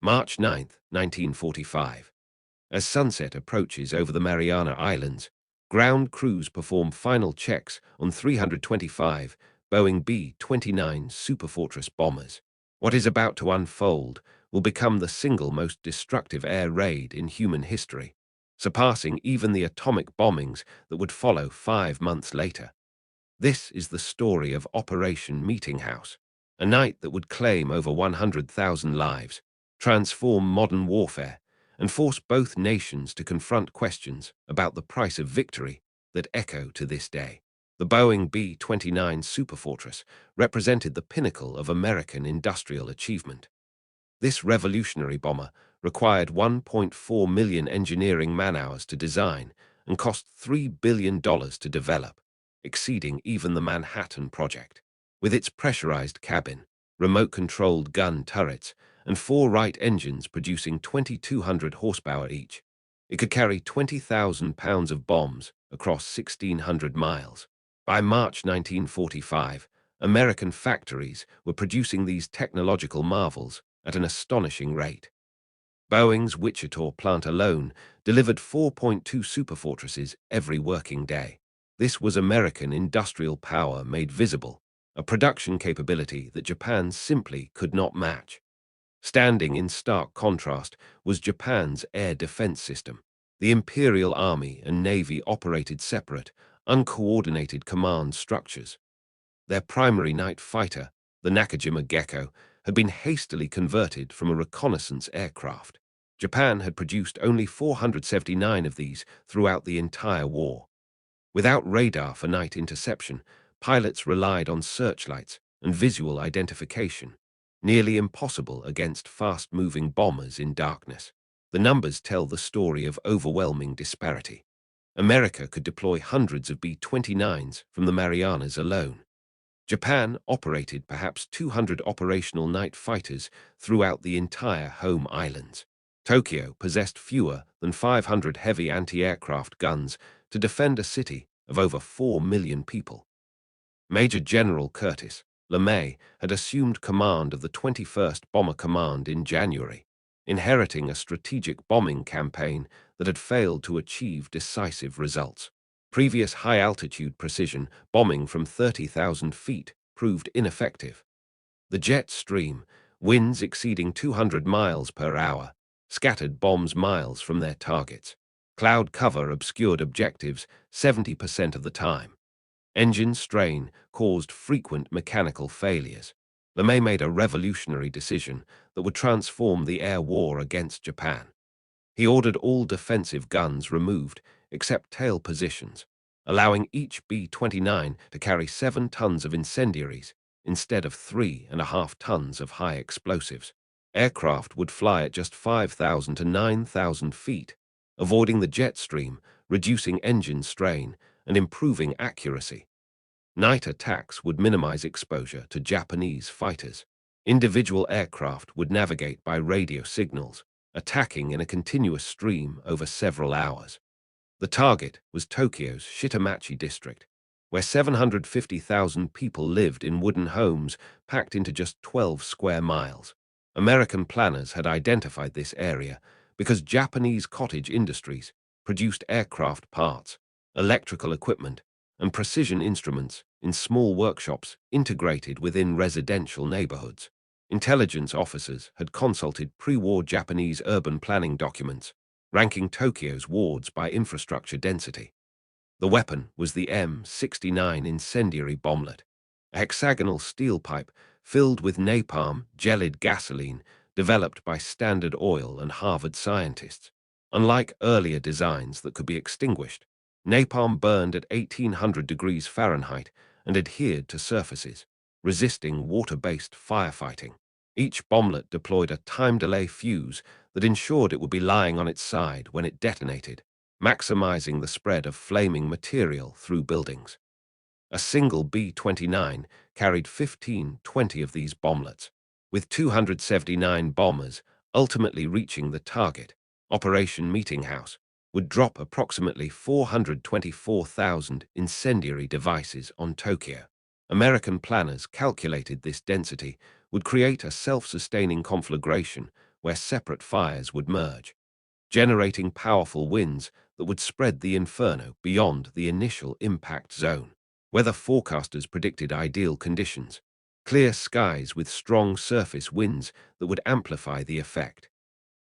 March 9, 1945. As sunset approaches over the Mariana Islands, ground crews perform final checks on 325 Boeing B-29 Superfortress bombers. What is about to unfold will become the single most destructive air raid in human history, surpassing even the atomic bombings that would follow 5 months later. This is the story of Operation Meetinghouse, a night that would claim over 100,000 lives, transform modern warfare, and force both nations to confront questions about the price of victory that echo to this day. The Boeing B-29 Superfortress represented the pinnacle of American industrial achievement. This revolutionary bomber required 1.4 million engineering man-hours to design and cost $3 billion to develop, exceeding even the Manhattan Project. With its pressurized cabin, remote-controlled gun turrets, and 4 Wright engines producing 2,200 horsepower each, it could carry 20,000 pounds of bombs across 1,600 miles. By March 1945, American factories were producing these technological marvels at an astonishing rate. Boeing's Wichita plant alone delivered 4.2 Superfortresses every working day. This was American industrial power made visible, a production capability that Japan simply could not match. Standing in stark contrast was Japan's air defense system. The Imperial Army and Navy operated separate, uncoordinated command structures. Their primary night fighter, the Nakajima Gecko, had been hastily converted from a reconnaissance aircraft. Japan had produced only 479 of these throughout the entire war. Without radar for night interception, pilots relied on searchlights and visual identification, nearly impossible against fast-moving bombers in darkness. The numbers tell the story of overwhelming disparity. America could deploy hundreds of B-29s from the Marianas alone. Japan operated perhaps 200 operational night fighters throughout the entire home islands. Tokyo possessed fewer than 500 heavy anti-aircraft guns to defend a city of over 4 million people. Major General Curtis LeMay had assumed command of the 21st Bomber Command in January, inheriting a strategic bombing campaign that had failed to achieve decisive results. Previous high-altitude precision bombing from 30,000 feet proved ineffective. The jet stream, winds exceeding 200 miles per hour, scattered bombs miles from their targets. Cloud cover obscured objectives 70% of the time. Engine strain caused frequent mechanical failures. LeMay made a revolutionary decision that would transform the air war against Japan. He ordered all defensive guns removed except tail positions, allowing each B-29 to carry 7 tons of incendiaries instead of 3.5 tons of high explosives. Aircraft would fly at just 5,000 to 9,000 feet, avoiding the jet stream, reducing engine strain, and improving accuracy. Night attacks would minimize exposure to Japanese fighters. Individual aircraft would navigate by radio signals, attacking in a continuous stream over several hours. The target was Tokyo's Shitamachi district, where 750,000 people lived in wooden homes packed into just 12 square miles. American planners had identified this area because Japanese cottage industries produced aircraft parts, electrical equipment, and precision instruments in small workshops integrated within residential neighborhoods. Intelligence officers had consulted pre-war Japanese urban planning documents, ranking Tokyo's wards by infrastructure density. The weapon was the M69 incendiary bomblet, a hexagonal steel pipe filled with napalm gelid gasoline developed by Standard Oil and Harvard scientists. Unlike earlier designs that could be extinguished, napalm burned at 1,800 degrees Fahrenheit and adhered to surfaces, resisting water-based firefighting. Each bomblet deployed a time delay fuse that ensured it would be lying on its side when it detonated, maximizing the spread of flaming material through buildings. A single B-29 carried 20 of these bomblets, with 279 bombers ultimately reaching the target. Operation Meetinghouse would drop approximately 424,000 incendiary devices on Tokyo. American planners calculated this density would create a self-sustaining conflagration where separate fires would merge, generating powerful winds that would spread the inferno beyond the initial impact zone. Weather forecasters predicted ideal conditions, clear skies with strong surface winds that would amplify the effect.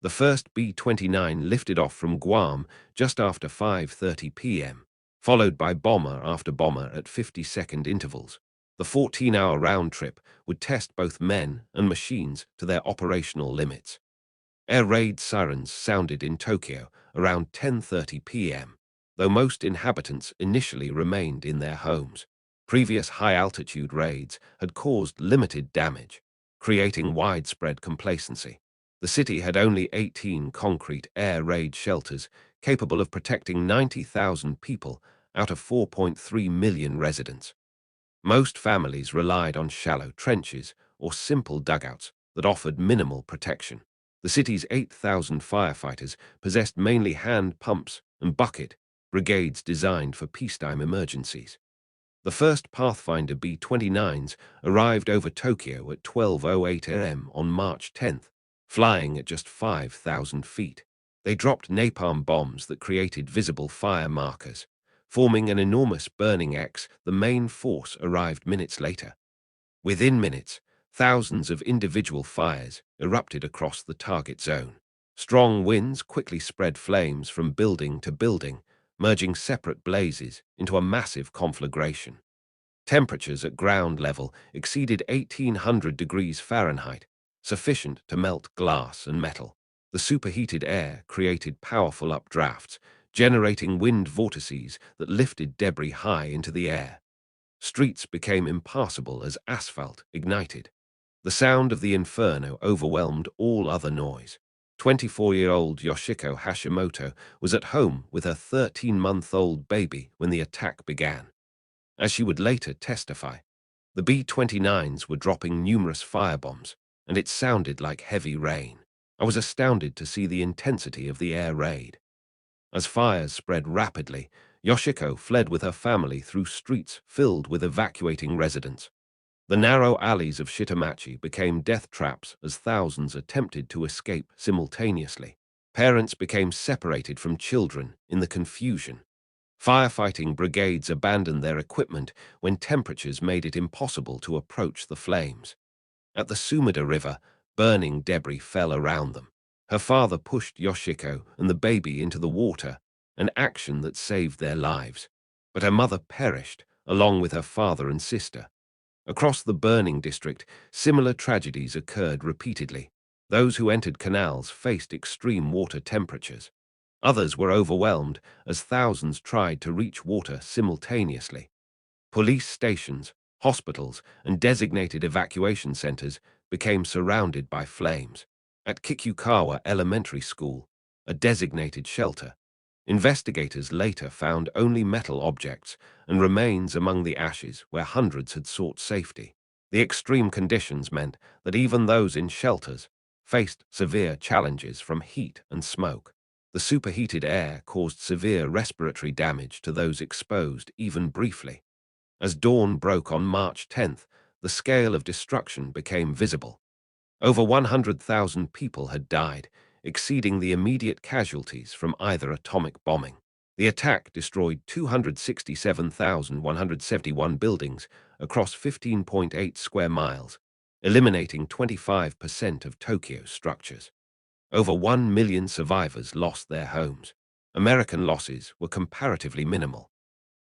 The first B-29 lifted off from Guam just after 5:30 p.m., followed by bomber after bomber at 50-second intervals. The 14-hour round trip would test both men and machines to their operational limits. Air raid sirens sounded in Tokyo around 10:30 p.m., though most inhabitants initially remained in their homes. Previous high-altitude raids had caused limited damage, creating widespread complacency. The city had only 18 concrete air raid shelters capable of protecting 90,000 people out of 4.3 million residents. Most families relied on shallow trenches or simple dugouts that offered minimal protection. The city's 8,000 firefighters possessed mainly hand pumps and bucket brigades designed for peacetime emergencies. The first Pathfinder B-29s arrived over Tokyo at 12:08 a.m. on March 10th, flying at just 5,000 feet. They dropped napalm bombs that created visible fire markers, forming an enormous burning X. The main force arrived minutes later. Within minutes, thousands of individual fires erupted across the target zone. Strong winds quickly spread flames from building to building, merging separate blazes into a massive conflagration. Temperatures at ground level exceeded 1,800 degrees Fahrenheit, sufficient to melt glass and metal. The superheated air created powerful updrafts, generating wind vortices that lifted debris high into the air. Streets became impassable as asphalt ignited. The sound of the inferno overwhelmed all other noise. 24-year-old Yoshiko Hashimoto was at home with her 13-month-old baby when the attack began. As she would later testify, the B-29s were dropping numerous firebombs, and it sounded like heavy rain. I was astounded to see the intensity of the air raid. As fires spread rapidly, Yoshiko fled with her family through streets filled with evacuating residents. The narrow alleys of Shitamachi became death traps as thousands attempted to escape simultaneously. Parents became separated from children in the confusion. Firefighting brigades abandoned their equipment when temperatures made it impossible to approach the flames. At the Sumida River, burning debris fell around them. Her father pushed Yoshiko and the baby into the water, an action that saved their lives. But her mother perished, along with her father and sister. Across the burning district, similar tragedies occurred repeatedly. Those who entered canals faced extreme water temperatures. Others were overwhelmed as thousands tried to reach water simultaneously. Police stations, hospitals, and designated evacuation centers became surrounded by flames. At Kikukawa Elementary School, a designated shelter, investigators later found only metal objects and remains among the ashes where hundreds had sought safety. The extreme conditions meant that even those in shelters faced severe challenges from heat and smoke. The superheated air caused severe respiratory damage to those exposed even briefly. As dawn broke on March 10th, the scale of destruction became visible. Over 100,000 people had died, exceeding the immediate casualties from either atomic bombing. The attack destroyed 267,171 buildings across 15.8 square miles, eliminating 25% of Tokyo's structures. Over 1 million survivors lost their homes. American losses were comparatively minimal.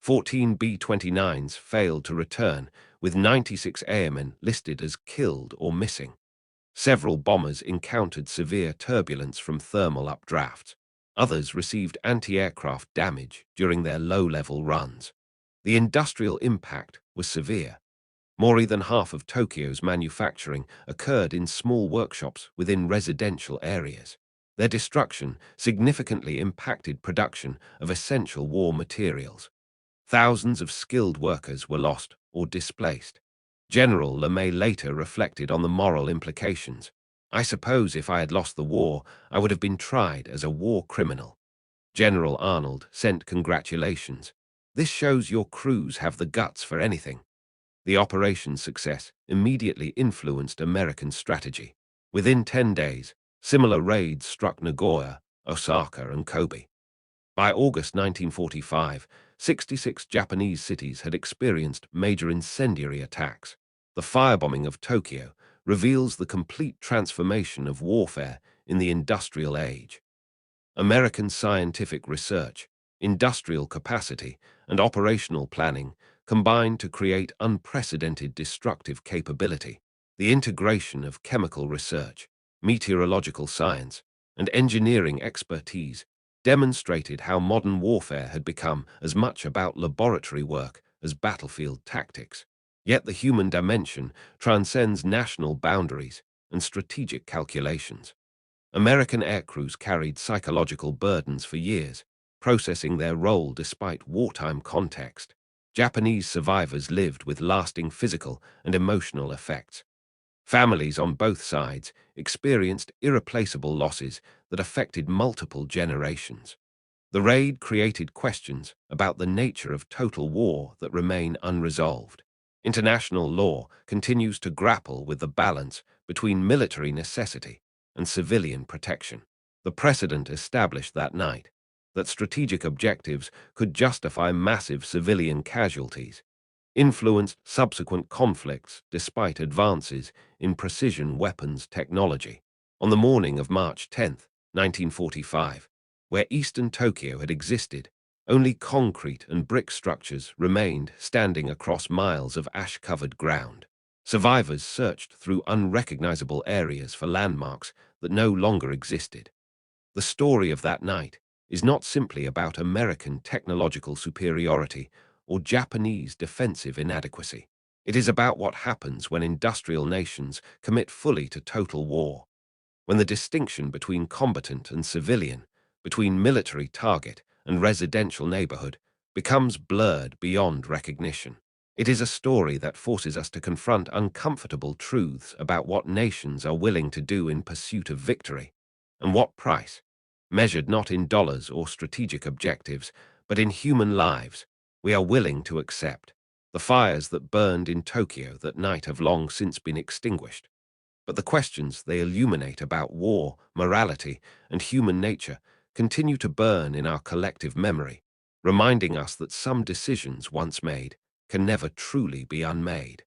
14 B-29s failed to return, with 96 airmen listed as killed or missing. Several bombers encountered severe turbulence from thermal updrafts. Others received anti-aircraft damage during their low-level runs. The industrial impact was severe. More than half of Tokyo's manufacturing occurred in small workshops within residential areas. Their destruction significantly impacted production of essential war materials. Thousands of skilled workers were lost or displaced. General LeMay later reflected on the moral implications. "I suppose if I had lost the war, I would have been tried as a war criminal." General Arnold sent congratulations. "This shows your crews have the guts for anything." The operation's success immediately influenced American strategy. Within 10 days, Similar raids struck Nagoya, Osaka, and Kobe. By August 1945, 66 Japanese cities had experienced major incendiary attacks. The firebombing of Tokyo reveals the complete transformation of warfare in the industrial age. American scientific research, industrial capacity, and operational planning combined to create unprecedented destructive capability. The integration of chemical research, meteorological science, and engineering expertise demonstrated how modern warfare had become as much about laboratory work as battlefield tactics. Yet the human dimension transcends national boundaries and strategic calculations. American aircrews carried psychological burdens for years, processing their role despite wartime context. Japanese survivors lived with lasting physical and emotional effects. Families on both sides experienced irreplaceable losses that affected multiple generations. The raid created questions about the nature of total war that remain unresolved. International law continues to grapple with the balance between military necessity and civilian protection. The precedent established that night that strategic objectives could justify massive civilian casualties influenced subsequent conflicts despite advances in precision weapons technology. On the morning of March 10, 1945, where eastern Tokyo had existed, only concrete and brick structures remained standing across miles of ash-covered ground. Survivors searched through unrecognizable areas for landmarks that no longer existed. The story of that night is not simply about American technological superiority or Japanese defensive inadequacy. It is about what happens when industrial nations commit fully to total war, when the distinction between combatant and civilian, between military target and residential neighborhood, becomes blurred beyond recognition. It is a story that forces us to confront uncomfortable truths about what nations are willing to do in pursuit of victory, and what price, measured not in dollars or strategic objectives, but in human lives, we are willing to accept. The fires that burned in Tokyo that night have long since been extinguished, but the questions they illuminate about war, morality, and human nature continue to burn in our collective memory, reminding us that some decisions once made can never truly be unmade.